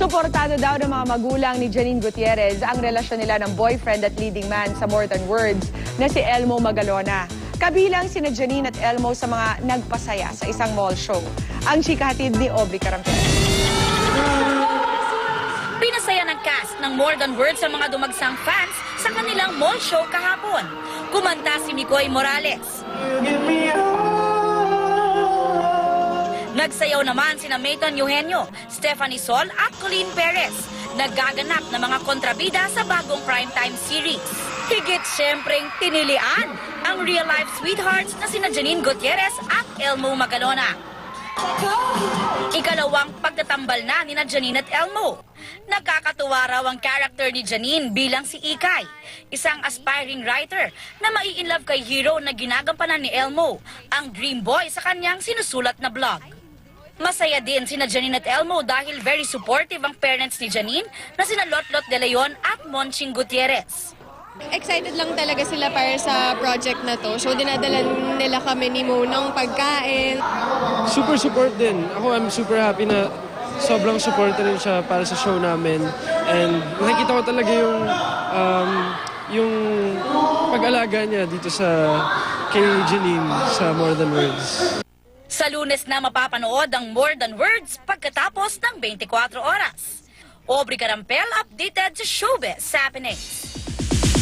Suportado daw ng mga magulang ni Janine Gutierrez ang relasyon nila ng boyfriend at leading man sa More Than Words na si Elmo Magalona. Kabilang sina Janine at Elmo sa mga nagpasaya sa isang mall show. Ang chikahatid ni Aubrey Carampel. Pinasaya ng cast ng More Than Words sa mga dumagsang fans sa kanilang mall show kahapon. Kumanta si Micoy Morales. Nagsayaw naman sina Mayton Eugenio, Stephanie Sol at Colleen Perez. Naggaganap na mga kontrabida sa bagong primetime series. Higit siyempreng tinilian ang real-life sweethearts na sina Janine Gutierrez at Elmo Magalona. Ikalawang pagtatambal na ni Janine at Elmo. Nakakatuwa raw ang character ni Janine bilang si Ikay, isang aspiring writer na mai-inlove kay hero na ginagampanan ni Elmo, ang dream boy sa kanyang sinusulat na blog. Masaya din sina Janine at Elmo dahil very supportive ang parents ni Janine na sina Lotlot de Leon at Monching Gutierrez. Excited lang talaga sila para sa project na to. So dinadala nila kami ni Mo ng pagkain. Super support din. Ako, I'm super happy na sobrang support rin siya para sa show namin. And nakikita ko talaga yung pag-alaga niya dito kay Janine sa More Than Words. Sa Lunes na mapapanood ang More Than Words pagkatapos ng 24 oras. Aubrey Carampel updated sa Showbiz Happenings.